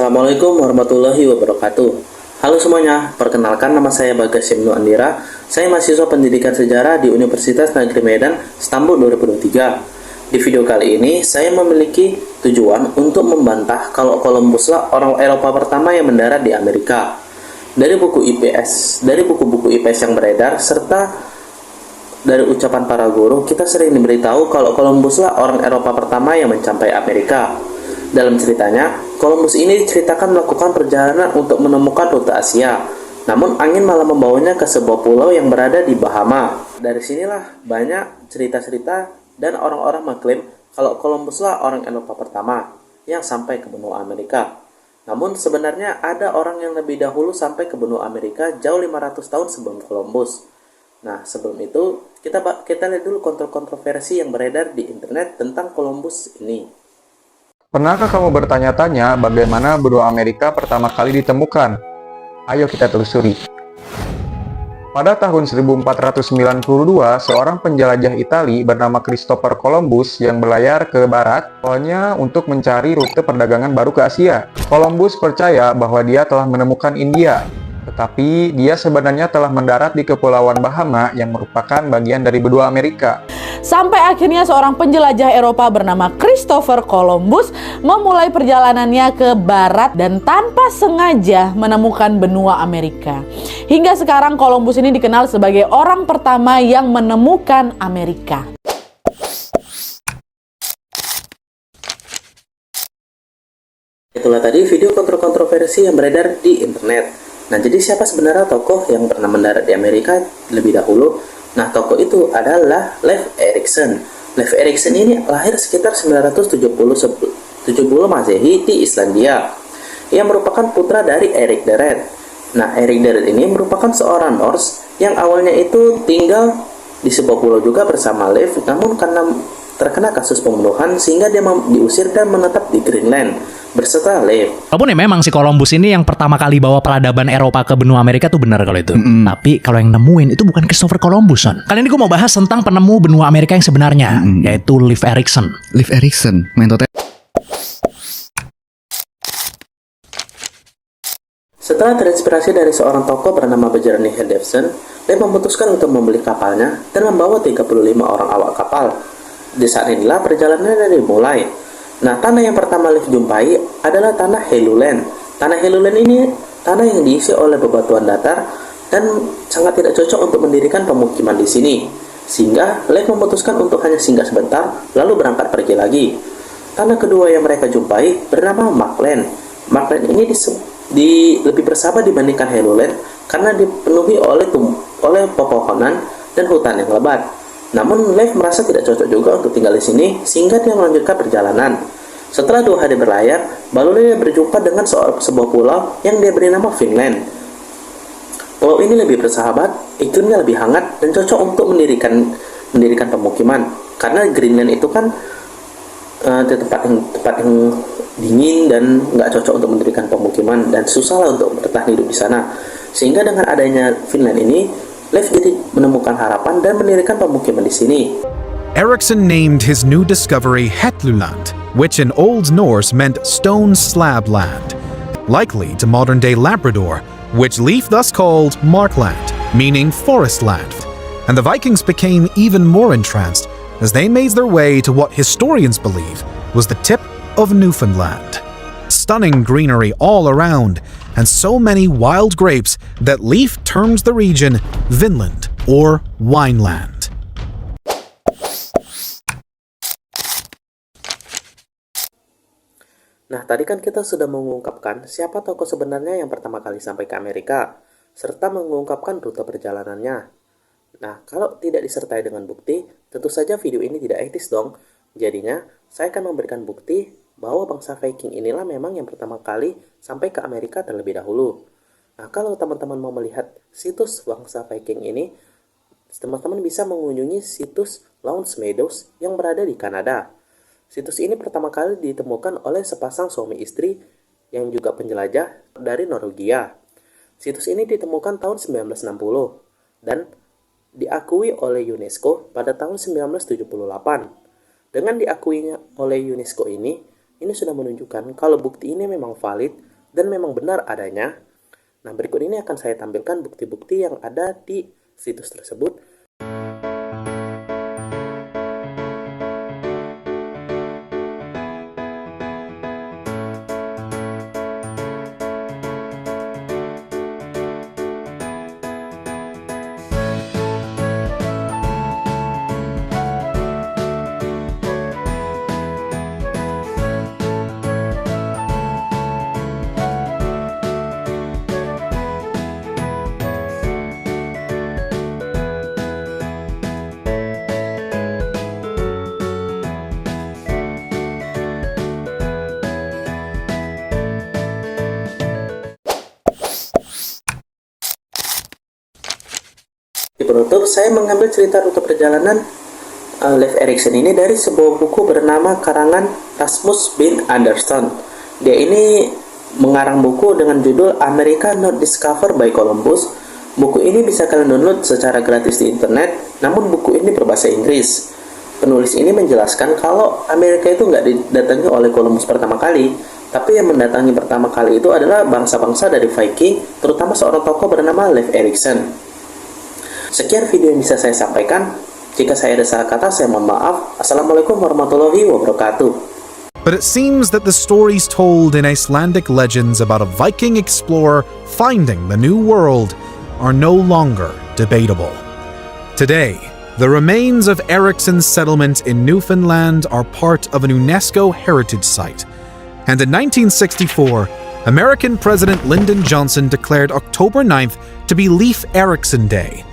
Assalamualaikum warahmatullahi wabarakatuh. Halo semuanya, perkenalkan nama saya Bagas Ibnu Andira. Saya mahasiswa pendidikan sejarah di Universitas Negeri Medan, Istanbul 2023. Di video kali ini, saya memiliki tujuan untuk membantah kalau Columbuslah orang Eropa pertama yang mendarat di Amerika. Dari buku-buku IPS yang beredar, serta dari ucapan para guru, kita sering diberitahu kalau Columbuslah orang Eropa pertama yang mencapai Amerika. Dalam ceritanya, Columbus ini diceritakan melakukan perjalanan untuk menemukan rute Asia. Namun angin malah membawanya ke sebuah pulau yang berada di Bahama. Dari sinilah banyak cerita-cerita dan orang-orang mengklaim kalau Columbuslah orang Eropa pertama yang sampai ke benua Amerika. Namun sebenarnya ada orang yang lebih dahulu sampai ke benua Amerika jauh 500 tahun sebelum Columbus. Nah, sebelum itu kita lihat dulu kontroversi yang beredar di internet tentang Columbus ini. Pernahkah kamu bertanya-tanya bagaimana benua Amerika pertama kali ditemukan? Ayo kita telusuri. Pada tahun 1492, seorang penjelajah Italia bernama Christopher Columbus yang berlayar ke barat awalnya untuk mencari rute perdagangan baru ke Asia. Columbus percaya bahwa dia telah menemukan India, tetapi dia sebenarnya telah mendarat di Kepulauan Bahama yang merupakan bagian dari benua Amerika. Sampai akhirnya seorang penjelajah Eropa bernama Christopher Columbus memulai perjalanannya ke barat dan tanpa sengaja menemukan benua Amerika. Hingga sekarang Columbus ini dikenal sebagai orang pertama yang menemukan Amerika. Itulah tadi video kontroversi yang beredar di internet. Nah, jadi siapa sebenarnya tokoh yang pernah mendarat di Amerika lebih dahulu? Nah, tokoh itu adalah Leif Erikson. Leif Erikson ini lahir sekitar 970 Masehi di Islandia. Ia merupakan putra dari Erik the Red. Nah, Erik the Red ini merupakan seorang Norse yang awalnya itu tinggal di sebuah pulau juga bersama Leif, namun karena terkena kasus pembunuhan sehingga dia diusir dan menetap di Greenland berserta Leif. Walaupun ya memang si Columbus ini yang pertama kali bawa peradaban Eropa ke benua Amerika tuh benar kalau itu. Tapi kalau yang nemuin itu bukan Christopher Columbus, son. Kali ini gue mau bahas tentang penemu benua Amerika yang sebenarnya, yaitu Leif Erikson. Leif Erikson, main total. Setelah terinspirasi dari seorang tokoh bernama Bjarni Hedefsson, Leif memutuskan untuk membeli kapalnya dan membawa 35 orang awak kapal. Di saat inilah perjalanannya dimulai. Nah, tanah yang pertama Leif jumpai adalah tanah Helluland. Tanah Helluland ini tanah yang diisi oleh bebatuan datar dan sangat tidak cocok untuk mendirikan pemukiman di sini. Sehingga Leif memutuskan untuk hanya singgah sebentar, lalu berangkat pergi lagi. Tanah kedua yang mereka jumpai bernama Markland. Markland ini lebih bersahabat dibandingkan Helluland karena dipenuhi oleh pepohonan dan hutan yang lebat. Namun Leif merasa tidak cocok juga untuk tinggal di sini sehingga dia melanjutkan perjalanan. Setelah 2 hari berlayar, barulah dia berjumpa dengan sebuah pulau yang dia beri nama Finland. Pulau ini lebih bersahabat, iklimnya lebih hangat dan cocok untuk mendirikan pemukiman. Karena Greenland itu kan tempat yang dingin dan nggak cocok untuk mendirikan pemukiman dan susah lah untuk bertahan hidup di sana. Sehingga dengan adanya Finland ini, Leif jadi menemukan harapan dan mendirikan pemukiman di sini. Erikson named his new discovery Hetluland, which in Old Norse meant stone slab land, likely to modern-day Labrador, which Leif thus called Markland, meaning forest land. And the Vikings became even more entranced as they made their way to what historians believe was the tip of Newfoundland. Stunning greenery all around, and so many wild grapes that Leif terms the region Vinland or Wineland. Nah, tadi kan kita sudah mengungkapkan siapa tokoh sebenarnya yang pertama kali sampai ke Amerika, serta mengungkapkan rute perjalanannya. Nah, kalau tidak disertai dengan bukti, tentu saja video ini tidak etis dong. Jadinya, saya akan memberikan bukti bahwa bangsa Viking inilah memang yang pertama kali sampai ke Amerika terlebih dahulu. Nah, kalau teman-teman mau melihat situs bangsa Viking ini, teman-teman bisa mengunjungi situs Lowndes Meadows yang berada di Kanada. Situs ini pertama kali ditemukan oleh sepasang suami istri yang juga penjelajah dari Norwegia. Situs ini ditemukan tahun 1960 dan diakui oleh UNESCO pada tahun 1978. Dengan diakuinya oleh UNESCO ini sudah menunjukkan kalau bukti ini memang valid dan memang benar adanya. Nah, berikut ini akan saya tampilkan bukti-bukti yang ada di situs tersebut. Di penutup, saya mengambil cerita rute perjalanan Leif Erikson ini dari sebuah buku bernama karangan Rasmus bin Anderson. Dia ini mengarang buku dengan judul America Not Discovered by Columbus. Buku ini bisa kalian download secara gratis di internet, namun buku ini berbahasa Inggris. Penulis ini menjelaskan kalau Amerika itu nggak didatangi oleh Columbus pertama kali, tapi yang mendatangi pertama kali itu adalah bangsa-bangsa dari Viking, terutama seorang tokoh bernama Leif Erikson. Sekian video yang bisa saya sampaikan. Jika saya ada salah kata, saya mohon maaf. Assalamualaikum warahmatullahi wabarakatuh. But it seems that the stories told in Icelandic legends about a Viking explorer finding the New World are no longer debatable. Today, the remains of Eriksson's settlement in Newfoundland are part of an UNESCO heritage site. And in 1964, American President Lyndon Johnson declared October 9th to be Leif Erikson Day,